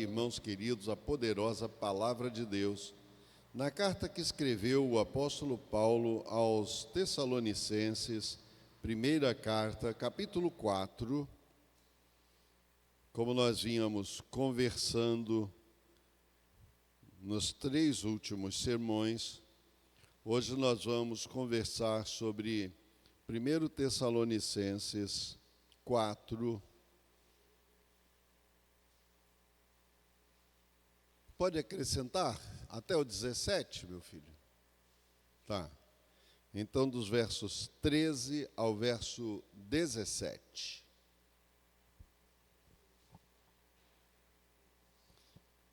irmãos queridos, a poderosa palavra de Deus na carta que escreveu o apóstolo Paulo aos Tessalonicenses, primeira carta, capítulo 4. Como nós vínhamos conversando nos 3 últimos sermões, hoje nós vamos conversar sobre 1 Tessalonicenses 4. Pode acrescentar até o 17, meu filho? Tá. Então, dos versos 13 ao verso 17.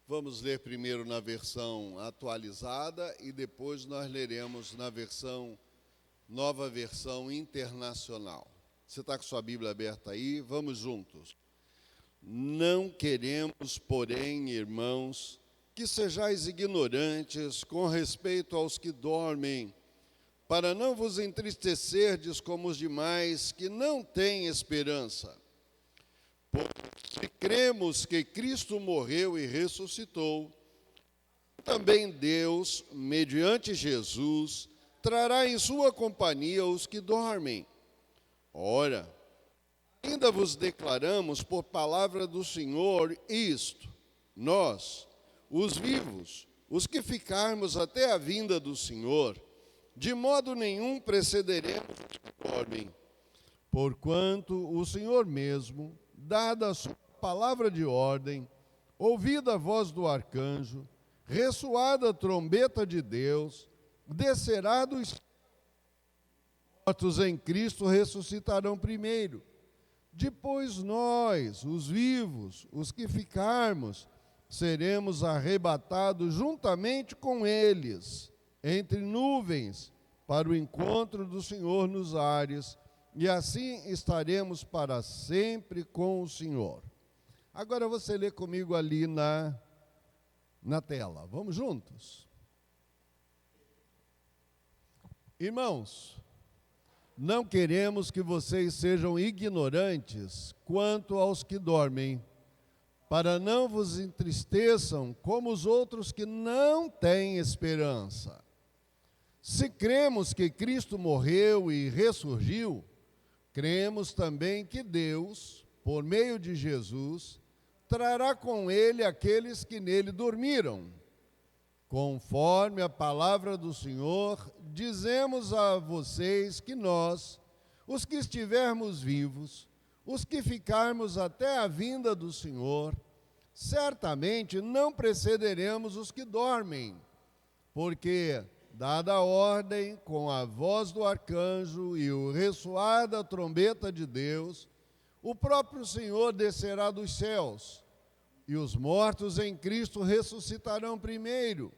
Vamos ler primeiro na versão atualizada e depois nós leremos na nova versão internacional. Você está com sua Bíblia aberta aí? Vamos juntos. Não queremos, porém, irmãos, que sejais ignorantes com respeito aos que dormem, para não vos entristecerdes como os demais que não têm esperança. Porque cremos que Cristo morreu e ressuscitou, também Deus, mediante Jesus, trará em sua companhia os que dormem. Ora, ainda vos declaramos por palavra do Senhor isto: nós, os vivos, os que ficarmos até a vinda do Senhor, de modo nenhum precederemos os que dormem. Porquanto o Senhor mesmo, dada a sua palavra de ordem, ouvida a voz do arcanjo, ressoada a trombeta de Deus, descerá dos céus. Mortos em Cristo ressuscitarão primeiro. Depois nós, os vivos, os que ficarmos, seremos arrebatados juntamente com eles, entre nuvens, para o encontro do Senhor nos ares, e assim estaremos para sempre com o Senhor. Agora você lê comigo ali na tela. Vamos juntos? Irmãos, não queremos que vocês sejam ignorantes quanto aos que dormem, para não vos entristeçam como os outros que não têm esperança. Se cremos que Cristo morreu e ressurgiu, cremos também que Deus, por meio de Jesus, trará com ele aqueles que nele dormiram. Conforme a palavra do Senhor, dizemos a vocês que nós, os que estivermos vivos, os que ficarmos até a vinda do Senhor, certamente não precederemos os que dormem, porque, dada a ordem, com a voz do arcanjo e o ressoar da trombeta de Deus, o próprio Senhor descerá dos céus, e os mortos em Cristo ressuscitarão primeiro.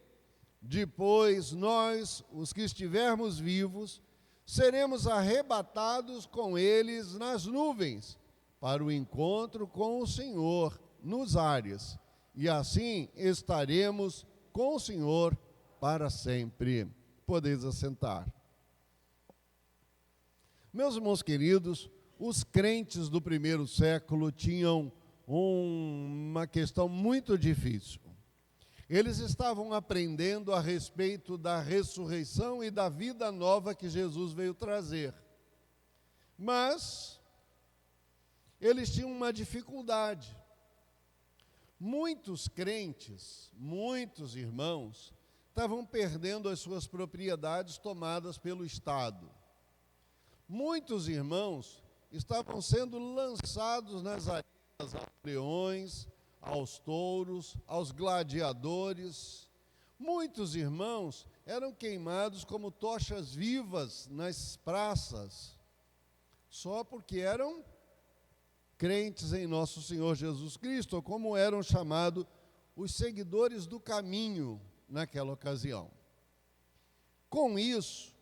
Depois nós, os que estivermos vivos, seremos arrebatados com eles nas nuvens, para o encontro com o Senhor nos ares, e assim estaremos com o Senhor para sempre. Podeis assentar. Meus irmãos queridos, os crentes do primeiro século tinham uma questão muito difícil. Eles estavam aprendendo a respeito da ressurreição e da vida nova que Jesus veio trazer. Mas eles tinham uma dificuldade. Muitos crentes, muitos irmãos, estavam perdendo as suas propriedades tomadas pelo Estado. Muitos irmãos estavam sendo lançados nas arenas aos leões, aos touros, aos gladiadores. Muitos irmãos eram queimados como tochas vivas nas praças, só porque eram crentes em nosso Senhor Jesus Cristo, ou como eram chamados os seguidores do caminho naquela ocasião. Com isso,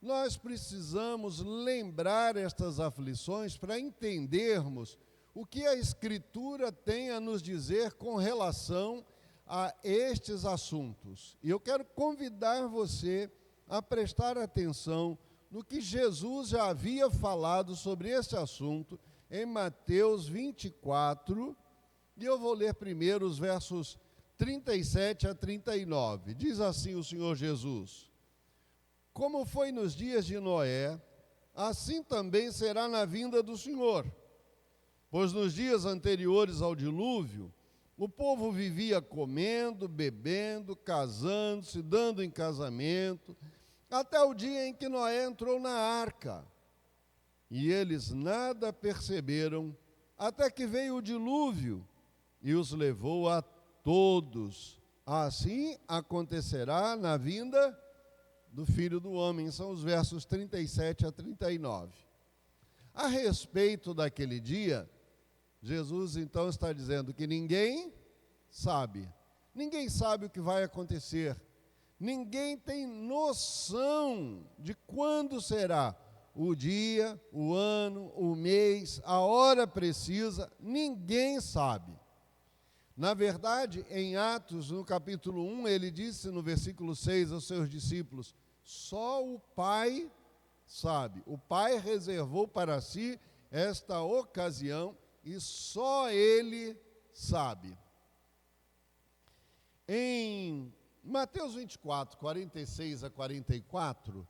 nós precisamos lembrar estas aflições para entendermos o que a Escritura tem a nos dizer com relação a estes assuntos. E eu quero convidar você a prestar atenção no que Jesus já havia falado sobre esse assunto em Mateus 24, E eu vou ler primeiro os versos 37 a 39. Diz assim o Senhor Jesus: como foi nos dias de Noé, assim também será na vinda do Senhor. Pois nos dias anteriores ao dilúvio, o povo vivia comendo, bebendo, casando-se, dando em casamento, até o dia em que Noé entrou na arca. E eles nada perceberam, até que veio o dilúvio e os levou a todos. Assim acontecerá na vinda do Filho do Homem. São os versos 37 a 39. A respeito daquele dia, Jesus então está dizendo que ninguém sabe o que vai acontecer, ninguém tem noção de quando será o dia, o ano, o mês, a hora precisa, ninguém sabe. Na verdade, em Atos, no capítulo 1, ele disse no versículo 6 aos seus discípulos: só o Pai sabe, o Pai reservou para si esta ocasião e só Ele sabe. Em Mateus 24, 46 a 44,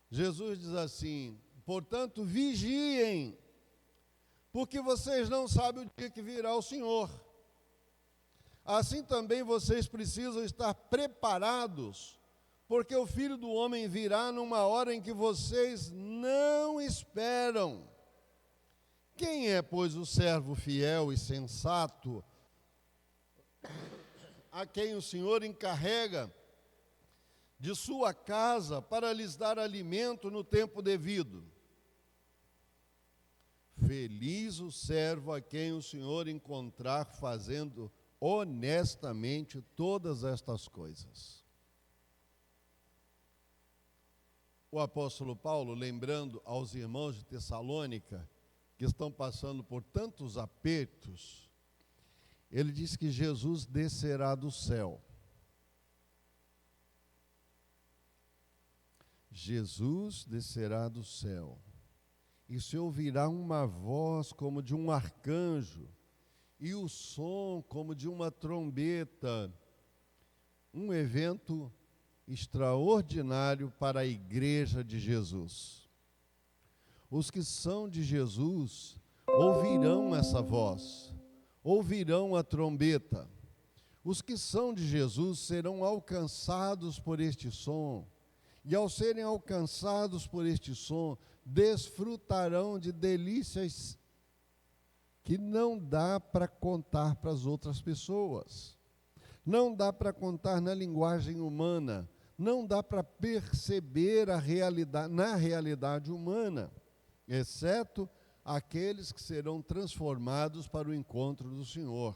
Jesus diz assim: portanto, vigiem, porque vocês não sabem o dia que virá o Senhor. Assim também vocês precisam estar preparados, porque o Filho do Homem virá numa hora em que vocês não esperam. Quem é, pois, o servo fiel e sensato, a quem o Senhor encarrega de sua casa para lhes dar alimento no tempo devido? Feliz o servo a quem o Senhor encontrar fazendo honestamente todas estas coisas. O apóstolo Paulo, lembrando aos irmãos de Tessalônica, que estão passando por tantos apertos, ele diz que Jesus descerá do céu. Jesus descerá do céu, e se ouvirá uma voz como de um arcanjo, e o som como de uma trombeta, um evento extraordinário para a igreja de Jesus. Os que são de Jesus ouvirão essa voz, ouvirão a trombeta. Os que são de Jesus serão alcançados por este som, e ao serem alcançados por este som, desfrutarão de delícias que não dá para contar para as outras pessoas. Não dá para contar na linguagem humana, não dá para perceber a realidade, na realidade humana, exceto aqueles que serão transformados para o encontro do Senhor.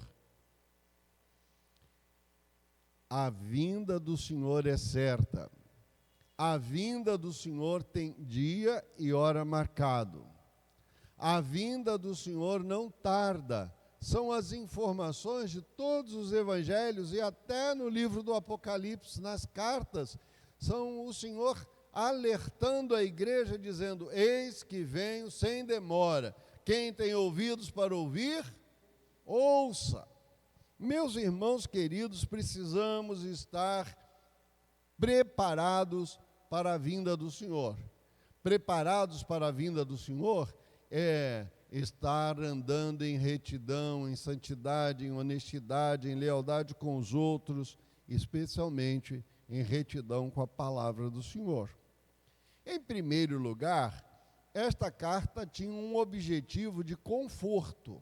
A vinda do Senhor é certa. A vinda do Senhor tem dia e hora marcado. A vinda do Senhor não tarda. São as informações de todos os evangelhos e até no livro do Apocalipse, nas cartas, são o Senhor alertando a igreja, dizendo: eis que venho sem demora. Quem tem ouvidos para ouvir, ouça. Meus irmãos queridos, precisamos estar preparados para a vinda do Senhor. Preparados para a vinda do Senhor é estar andando em retidão, em santidade, em honestidade, em lealdade com os outros, especialmente em retidão com a palavra do Senhor. Em primeiro lugar, esta carta tinha um objetivo de conforto,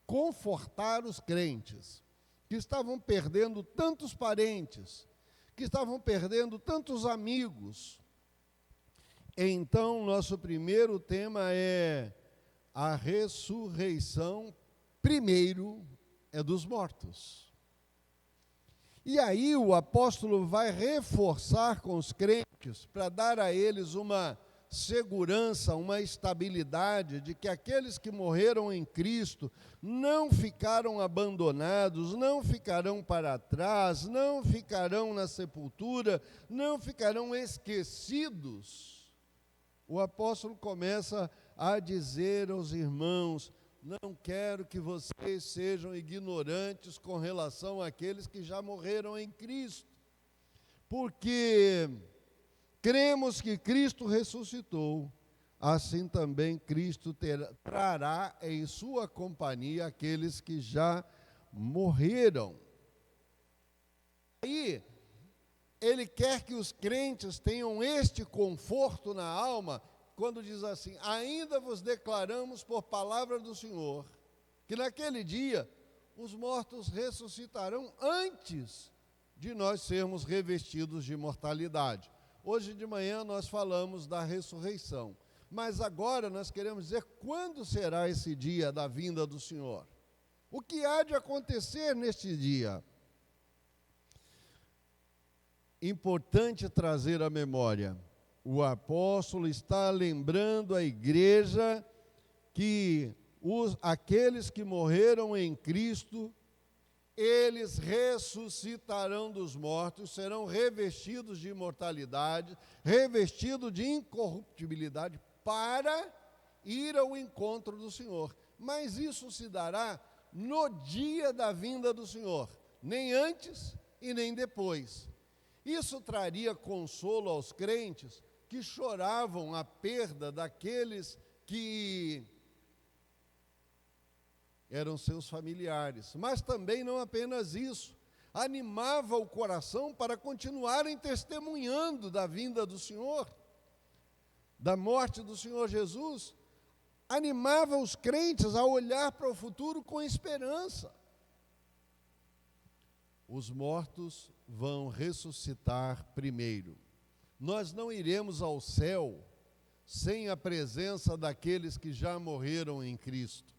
confortar os crentes, que estavam perdendo tantos parentes, que estavam perdendo tantos amigos. Então, nosso primeiro tema é a ressurreição, primeiro, é dos mortos. E aí o apóstolo vai reforçar com os crentes, para dar a eles uma segurança, uma estabilidade de que aqueles que morreram em Cristo não ficaram abandonados, não ficarão para trás, não ficarão na sepultura, não ficarão esquecidos. O apóstolo começa a dizer aos irmãos: não quero que vocês sejam ignorantes com relação àqueles que já morreram em Cristo, porque cremos que Cristo ressuscitou, assim também Cristo trará em sua companhia aqueles que já morreram. Aí, ele quer que os crentes tenham este conforto na alma, quando diz assim: ainda vos declaramos por palavra do Senhor, que naquele dia os mortos ressuscitarão antes de nós sermos revestidos de imortalidade. Hoje de manhã nós falamos da ressurreição, mas agora nós queremos dizer quando será esse dia da vinda do Senhor. O que há de acontecer neste dia? Importante trazer à memória. O apóstolo está lembrando a igreja que aqueles que morreram em Cristo, eles ressuscitarão dos mortos, serão revestidos de imortalidade, revestidos de incorruptibilidade para ir ao encontro do Senhor. Mas isso se dará no dia da vinda do Senhor, nem antes e nem depois. Isso traria consolo aos crentes que choravam a perda daqueles que eram seus familiares. Mas também não apenas isso, animava o coração para continuarem testemunhando da vinda do Senhor, da morte do Senhor Jesus, animava os crentes a olhar para o futuro com esperança. Os mortos vão ressuscitar primeiro. Nós não iremos ao céu sem a presença daqueles que já morreram em Cristo.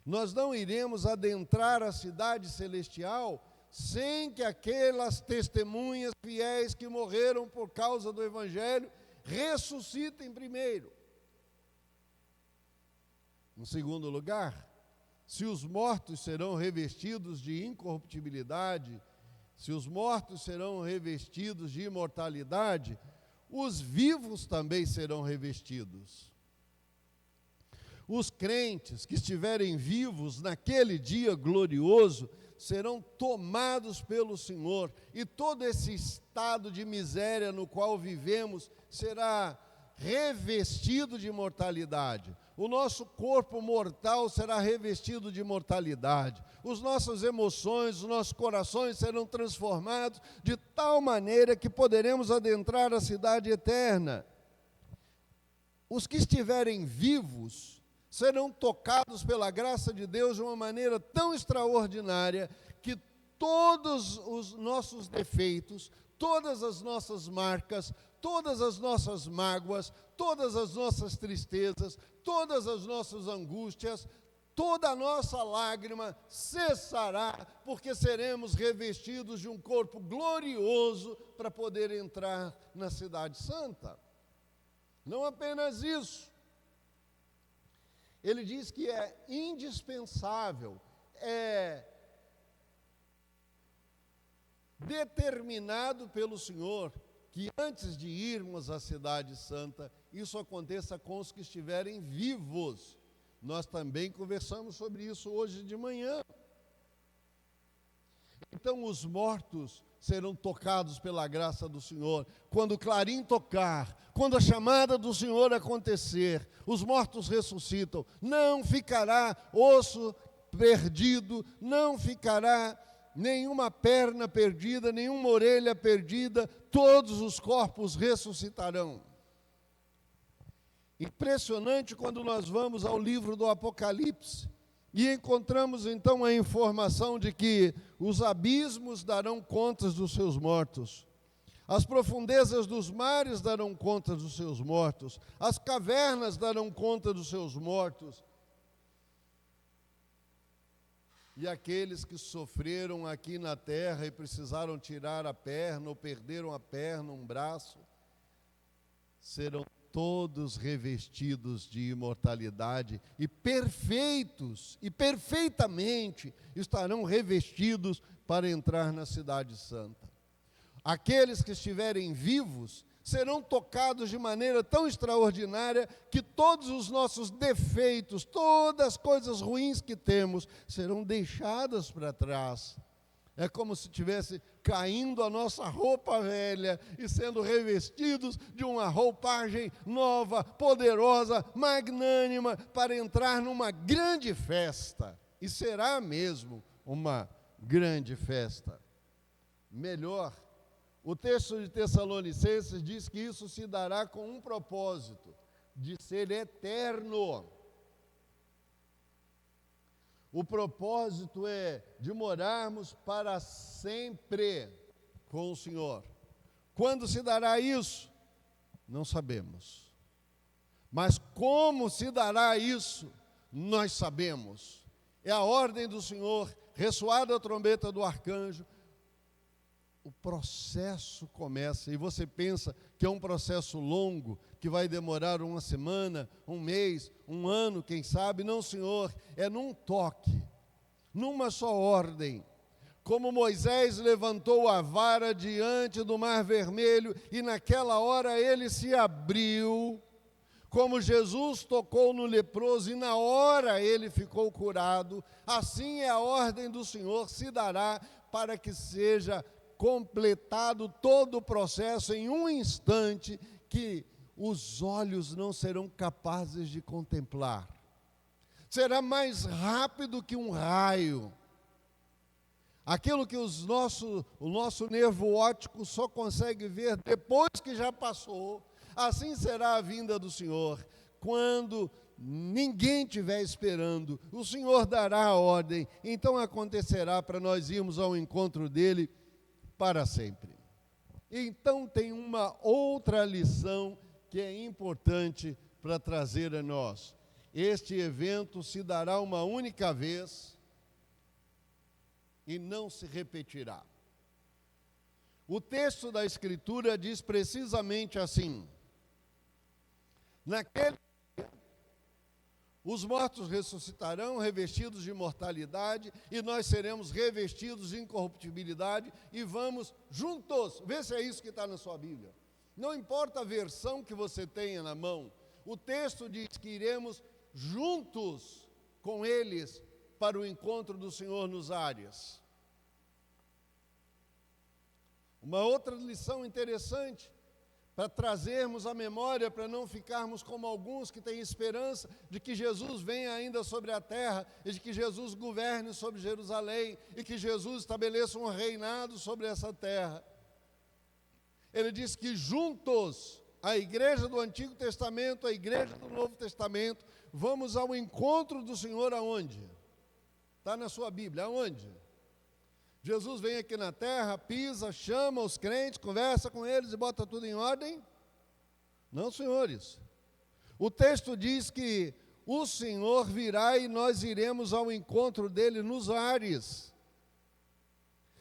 Nós não iremos adentrar a cidade celestial sem que aquelas testemunhas fiéis que morreram por causa do Evangelho ressuscitem primeiro. Em segundo lugar, se os mortos serão revestidos de incorruptibilidade, se os mortos serão revestidos de imortalidade, os vivos também serão revestidos. Os crentes que estiverem vivos naquele dia glorioso serão tomados pelo Senhor, e todo esse estado de miséria no qual vivemos será revestido de imortalidade. O nosso corpo mortal será revestido de imortalidade. As nossas emoções, os nossos corações serão transformados de tal maneira que poderemos adentrar a cidade eterna. Os que estiverem vivos serão tocados pela graça de Deus de uma maneira tão extraordinária que todos os nossos defeitos, todas as nossas marcas, todas as nossas mágoas, todas as nossas tristezas, todas as nossas angústias, toda a nossa lágrima cessará, porque seremos revestidos de um corpo glorioso para poder entrar na cidade santa. Não apenas isso, ele diz que é indispensável, é determinado pelo Senhor que antes de irmos à cidade santa, isso aconteça com os que estiverem vivos. Nós também conversamos sobre isso hoje de manhã. Então os mortos serão tocados pela graça do Senhor. Quando o clarim tocar, quando a chamada do Senhor acontecer, os mortos ressuscitam. Não ficará osso perdido, não ficará nenhuma perna perdida, nenhuma orelha perdida, todos os corpos ressuscitarão. Impressionante quando nós vamos ao livro do Apocalipse e encontramos então a informação de que os abismos darão contas dos seus mortos, as profundezas dos mares darão conta dos seus mortos, as cavernas darão conta dos seus mortos. E aqueles que sofreram aqui na terra e precisaram tirar a perna, ou perderam a perna, um braço, serão todos revestidos de imortalidade e perfeitos, e perfeitamente estarão revestidos para entrar na cidade santa. Aqueles que estiverem vivos serão tocados de maneira tão extraordinária que todos os nossos defeitos, todas as coisas ruins que temos, serão deixadas para trás. É como se estivesse caindo a nossa roupa velha e sendo revestidos de uma roupagem nova, poderosa, magnânima, para entrar numa grande festa. E será mesmo uma grande festa. Melhor, o texto de Tessalonicenses diz que isso se dará com um propósito, de ser eterno. O propósito é de morarmos para sempre com o Senhor. Quando se dará isso? Não sabemos. Mas como se dará isso? Nós sabemos. É a ordem do Senhor, ressoada a trombeta do arcanjo, o processo começa. E você pensa que é um processo longo, que vai demorar uma semana, um mês, um ano, quem sabe? Não, Senhor, é num toque, numa só ordem. Como Moisés levantou a vara diante do Mar Vermelho e naquela hora ele se abriu, como Jesus tocou no leproso e na hora ele ficou curado, assim é a ordem do Senhor, se dará para que seja completado todo o processo em um instante que os olhos não serão capazes de contemplar. Será mais rápido que um raio. Aquilo que o nosso nervo óptico só consegue ver depois que já passou, assim será a vinda do Senhor. Quando ninguém estiver esperando, o Senhor dará a ordem, então acontecerá para nós irmos ao encontro dele para sempre. Então tem uma outra lição que é importante para trazer a nós. Este evento se dará uma única vez e não se repetirá. O texto da Escritura diz precisamente assim: naquele dia, os mortos ressuscitarão revestidos de imortalidade e nós seremos revestidos de incorruptibilidade e vamos juntos. Vê se é isso que está na sua Bíblia. Não importa a versão que você tenha na mão, o texto diz que iremos juntos com eles para o encontro do Senhor nos ares. Uma outra lição interessante, para trazermos a memória, para não ficarmos como alguns que têm esperança de que Jesus venha ainda sobre a terra, e de que Jesus governe sobre Jerusalém, e que Jesus estabeleça um reinado sobre essa terra. Ele diz que juntos, a igreja do Antigo Testamento, a igreja do Novo Testamento, vamos ao encontro do Senhor aonde? Está na sua Bíblia, aonde? Jesus vem aqui na terra, pisa, chama os crentes, conversa com eles e bota tudo em ordem? Não, senhores. O texto diz que o Senhor virá e nós iremos ao encontro dele nos ares.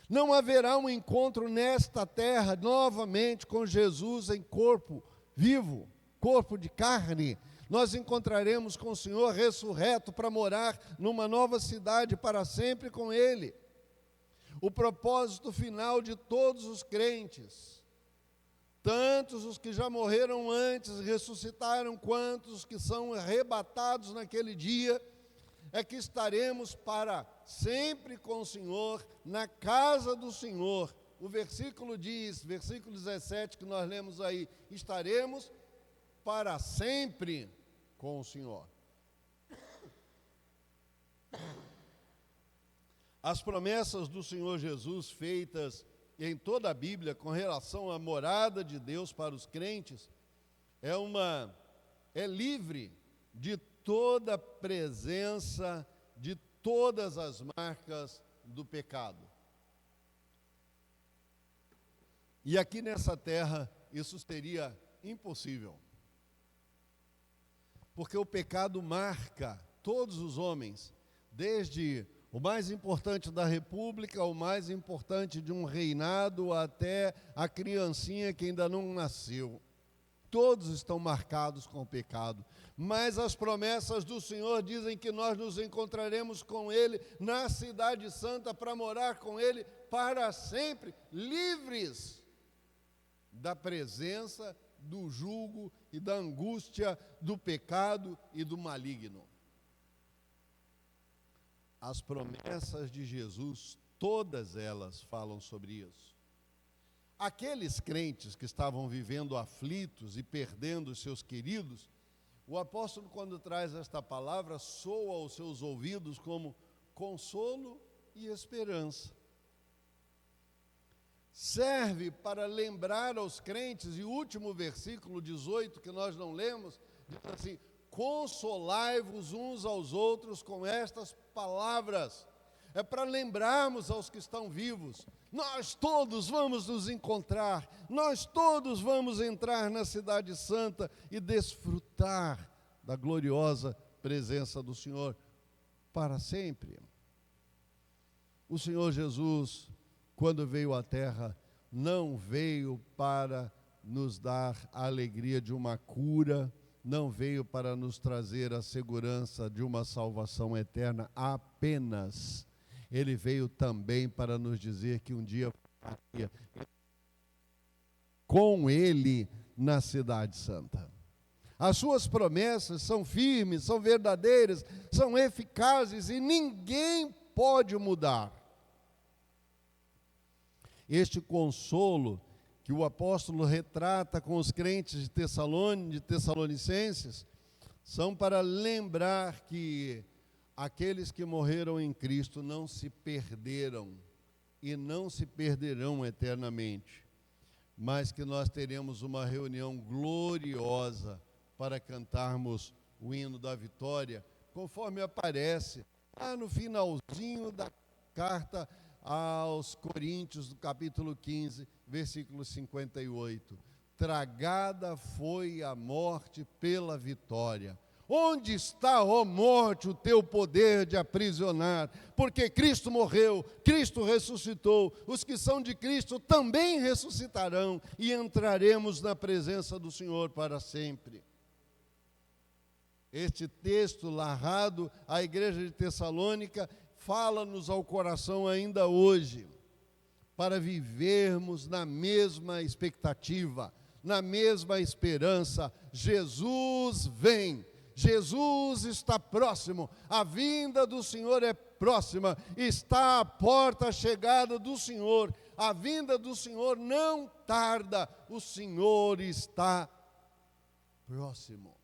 Não haverá um encontro nesta terra novamente com Jesus em corpo vivo, corpo de carne. Nós encontraremos com o Senhor ressurreto para morar numa nova cidade para sempre com ele. O propósito final de todos os crentes, tantos os que já morreram antes, ressuscitaram, quantos os que são arrebatados naquele dia, é que estaremos para sempre com o Senhor, na casa do Senhor. O versículo diz, versículo 17 que nós lemos aí, estaremos para sempre com o Senhor. As promessas do Senhor Jesus feitas em toda a Bíblia com relação à morada de Deus para os crentes é livre de toda presença, de todas as marcas do pecado. E aqui nessa terra isso seria impossível. Porque o pecado marca todos os homens, desde o mais importante da república, o mais importante de um reinado, até a criancinha que ainda não nasceu. Todos estão marcados com o pecado. Mas as promessas do Senhor dizem que nós nos encontraremos com Ele na cidade santa para morar com Ele para sempre, livres da presença, do jugo e da angústia, do pecado e do maligno. As promessas de Jesus, todas elas falam sobre isso. Aqueles crentes que estavam vivendo aflitos e perdendo os seus queridos, o apóstolo, quando traz esta palavra, soa aos seus ouvidos como consolo e esperança. Serve para lembrar aos crentes, e o último versículo 18 que nós não lemos, diz assim: consolai-vos uns aos outros com estas palavras. É para lembrarmos aos que estão vivos, nós todos vamos nos encontrar, nós todos vamos entrar na Cidade Santa e desfrutar da gloriosa presença do Senhor para sempre. O Senhor Jesus, quando veio à terra, não veio para nos dar a alegria de uma cura, não veio para nos trazer a segurança de uma salvação eterna apenas. Ele veio também para nos dizer que um dia com Ele na Cidade Santa. As suas promessas são firmes, são verdadeiras, são eficazes e ninguém pode mudar. Este consolo que o apóstolo retrata com os crentes de Tessalonicenses são para lembrar que aqueles que morreram em Cristo não se perderam e não se perderão eternamente, mas que nós teremos uma reunião gloriosa para cantarmos o hino da vitória, conforme aparece lá no finalzinho da carta aos Coríntios, do capítulo 15, versículo 58. Tragada foi a morte pela vitória. Onde está, ó morte, o teu poder de aprisionar? Porque Cristo morreu, Cristo ressuscitou, os que são de Cristo também ressuscitarão e entraremos na presença do Senhor para sempre. Este texto narrado à igreja de Tessalônica fala-nos ao coração ainda hoje, para vivermos na mesma expectativa, na mesma esperança. Jesus vem, Jesus está próximo, a vinda do Senhor é próxima, está à porta a chegada do Senhor, a vinda do Senhor não tarda, o Senhor está próximo.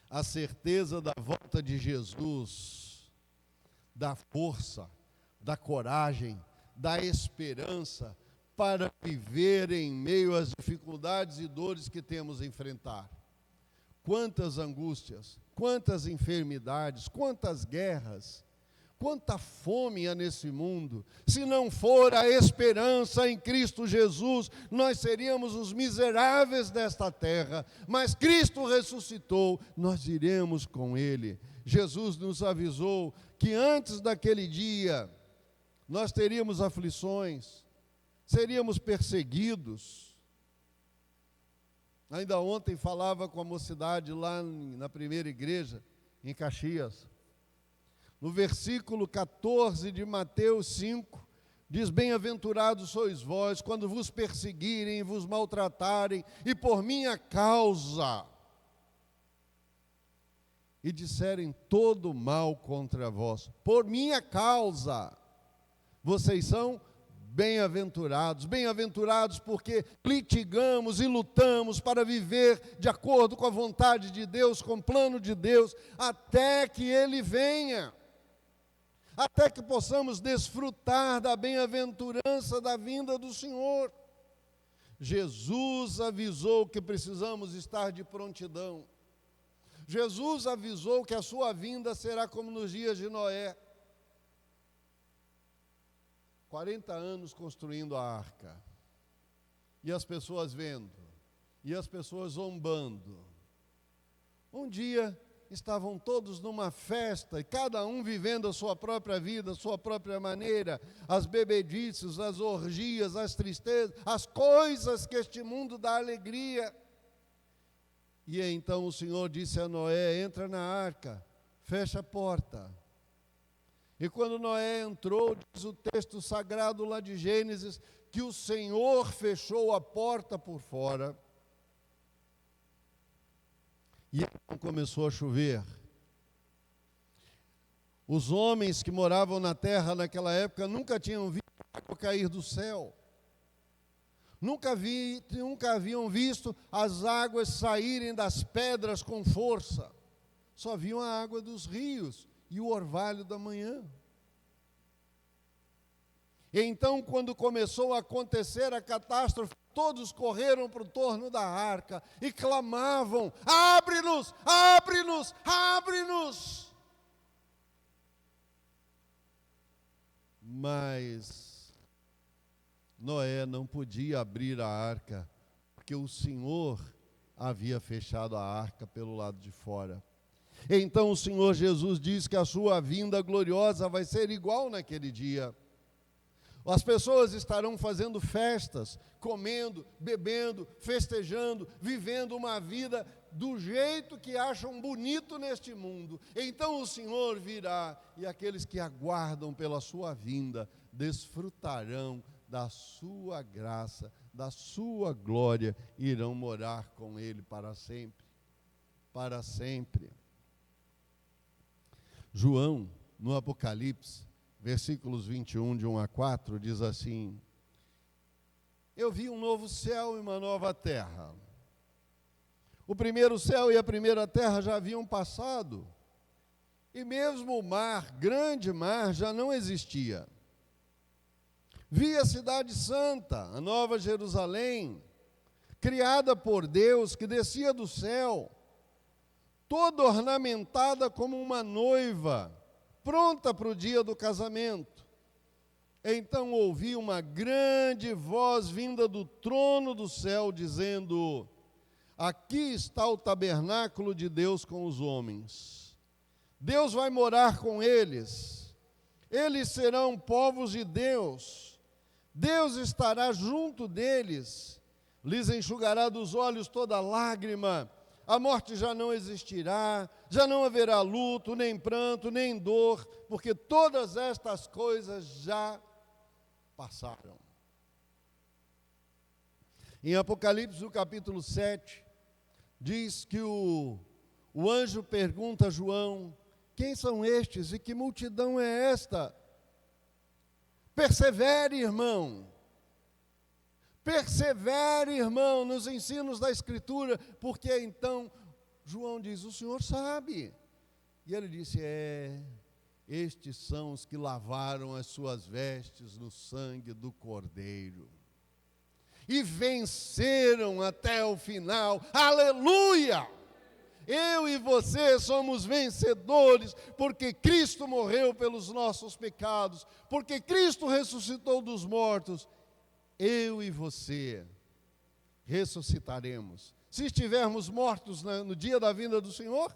A certeza da volta de Jesus dá força, dá coragem, dá esperança para viver em meio às dificuldades e dores que temos a enfrentar. Quantas angústias, quantas enfermidades, quantas guerras, quanta fome há nesse mundo. Se não for a esperança em Cristo Jesus, nós seríamos os miseráveis desta terra, mas Cristo ressuscitou, nós iremos com Ele. Jesus nos avisou que antes daquele dia, nós teríamos aflições, seríamos perseguidos. Ainda ontem falava com a mocidade lá na primeira igreja, em Caxias. No versículo 14 de Mateus 5, diz: bem-aventurados sois vós, quando vos perseguirem e vos maltratarem, e por minha causa, e disserem todo mal contra vós, por minha causa, vocês são bem-aventurados. Bem-aventurados porque litigamos e lutamos para viver de acordo com a vontade de Deus, com o plano de Deus, até que Ele venha, até que possamos desfrutar da bem-aventurança da vinda do Senhor. Jesus avisou que precisamos estar de prontidão. Jesus avisou que a sua vinda será como nos dias de Noé. 40 anos construindo a arca, e as pessoas vendo, e as pessoas zombando. Um dia estavam todos numa festa, e cada um vivendo a sua própria vida, a sua própria maneira, as bebedices, as orgias, as tristezas, as coisas que este mundo dá alegria. E então o Senhor disse a Noé: entra na arca, fecha a porta. E quando Noé entrou, diz o texto sagrado lá de Gênesis, que o Senhor fechou a porta por fora. E então começou a chover. Os homens que moravam na terra naquela época nunca tinham visto água cair do céu. Nunca haviam visto as águas saírem das pedras com força. Só viam a água dos rios e o orvalho da manhã. E então, quando começou a acontecer a catástrofe, todos correram para o torno da arca e clamavam: abre-nos, abre-nos, abre-nos. Mas Noé não podia abrir a arca, porque o Senhor havia fechado a arca pelo lado de fora. Então o Senhor Jesus diz que a sua vinda gloriosa vai ser igual naquele dia. As pessoas estarão fazendo festas, comendo, bebendo, festejando, vivendo uma vida do jeito que acham bonito neste mundo. Então o Senhor virá e aqueles que aguardam pela sua vinda desfrutarão da sua graça, da sua glória, e irão morar com Ele para sempre. Para sempre. João, no Apocalipse, versículos 21, de 1 a 4, diz assim: eu vi um novo céu e uma nova terra. O primeiro céu e a primeira terra já haviam passado, e mesmo o mar, grande mar, já não existia. Vi a cidade santa, a nova Jerusalém, criada por Deus, que descia do céu, toda ornamentada como uma noiva, pronta para o dia do casamento. Então ouvi uma grande voz vinda do trono do céu, dizendo: aqui está o tabernáculo de Deus com os homens. Deus vai morar com eles. Eles serão povos de Deus. Deus estará junto deles. Lhes enxugará dos olhos toda lágrima. A morte já não existirá, já não haverá luto, nem pranto, nem dor, porque todas estas coisas já passaram. Em Apocalipse, no capítulo 7, diz que o anjo pergunta a João: quem são estes e que multidão é esta? Persevere, irmão. Persevere, irmão, nos ensinos da Escritura, porque então João diz: o Senhor sabe. E ele disse: estes são os que lavaram as suas vestes no sangue do Cordeiro e venceram até o final. Aleluia! Eu e você somos vencedores, porque Cristo morreu pelos nossos pecados, porque Cristo ressuscitou dos mortos. Eu e você ressuscitaremos. Se estivermos mortos no dia da vinda do Senhor,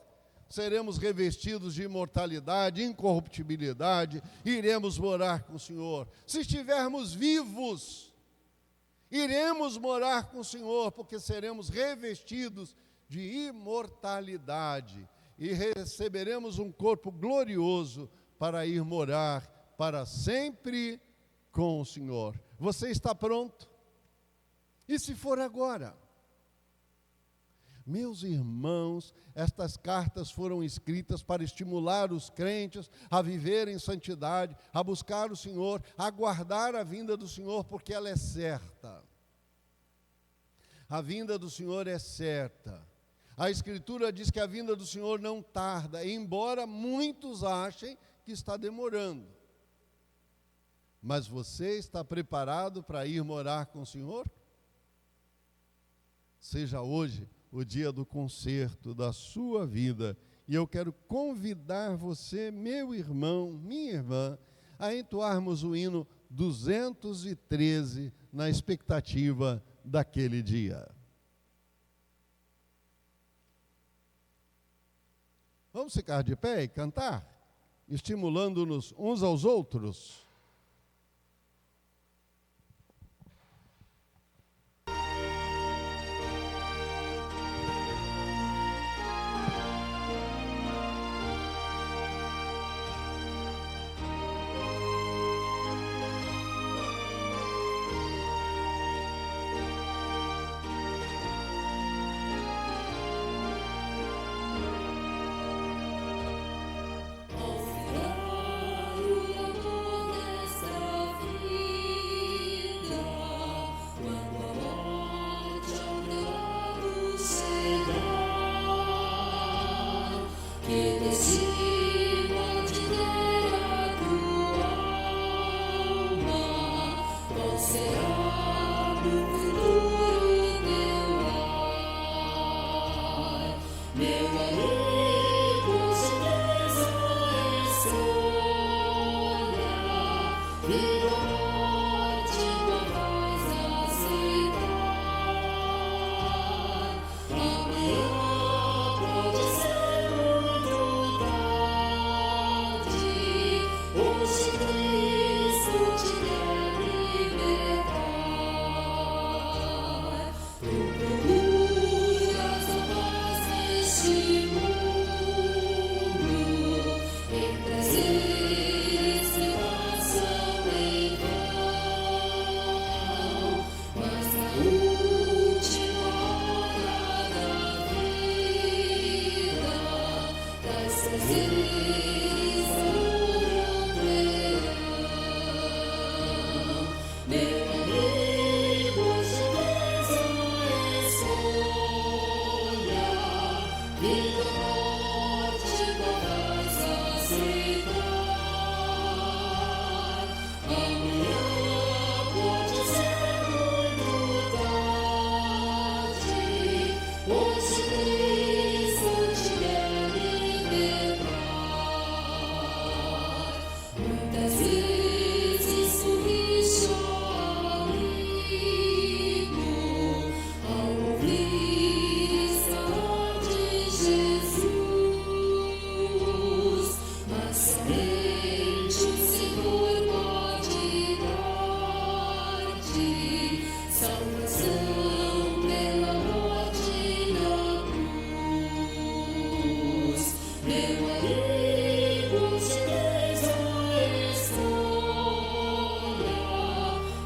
seremos revestidos de imortalidade, incorruptibilidade, e iremos morar com o Senhor. Se estivermos vivos, iremos morar com o Senhor, porque seremos revestidos de imortalidade e receberemos um corpo glorioso para ir morar para sempre com o Senhor. Você está pronto? E se for agora? Meus irmãos, estas cartas foram escritas para estimular os crentes a viver em santidade, a buscar o Senhor, a aguardar a vinda do Senhor, porque ela é certa. A vinda do Senhor é certa. A Escritura diz que a vinda do Senhor não tarda, embora muitos achem que está demorando. Mas você está preparado para ir morar com o Senhor? Seja hoje o dia do concerto da sua vida. E eu quero convidar você, meu irmão, minha irmã, a entoarmos o hino 213 na expectativa daquele dia. Vamos ficar de pé e cantar, estimulando-nos uns aos outros.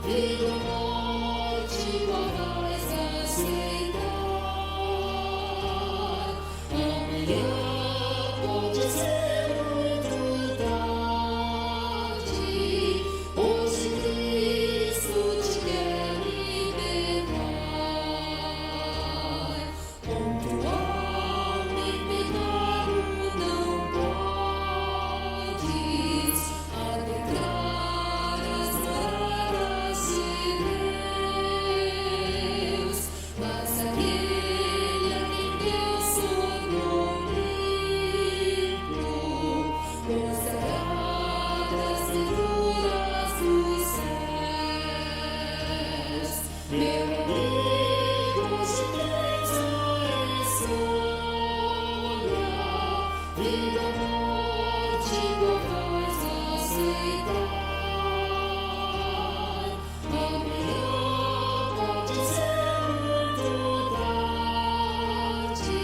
vida, morte, qual vais aceitar? Amanhã pode ser muito tarde. Hoje Cristo te quer libertar. Com tua alma em pecado não podes adentrar as moradas de Deus, mas aquele a quem Deus tornou limpo gozará das venturas dos céus. Meu amigo, hoje tens a escolha, vida, morte, qual vais aceitar? Amanhã pode ser muito tarde.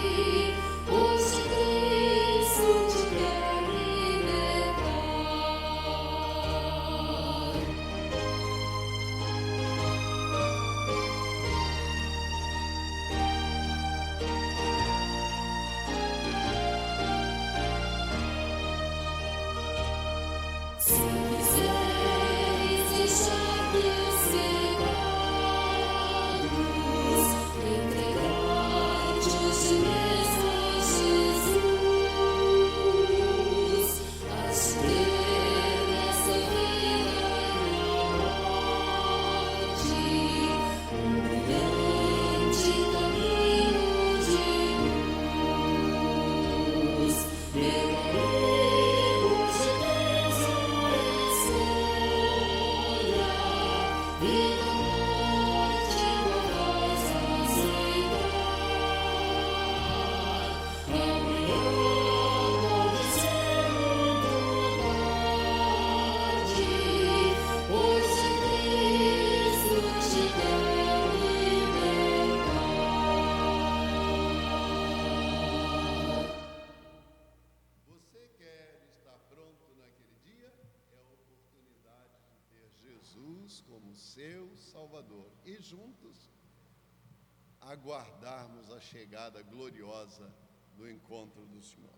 Hoje Cristo te quer libertar. Se quiseres deixar teus pecados, entregar-te hoje mesmo a Jesus, has de ter nessa vida e na morte um brilhante caminho de luz. Meu amigo, hoje tens a escolha, vida, morte, qual vais aceitar? Amanhã pode ser muito tarde. Hoje Cristo te quer libertar. Você quer estar pronto naquele dia? É a oportunidade de ter Jesus como seu Salvador e juntos aguardarmos a chegada gloriosa do encontro do Senhor.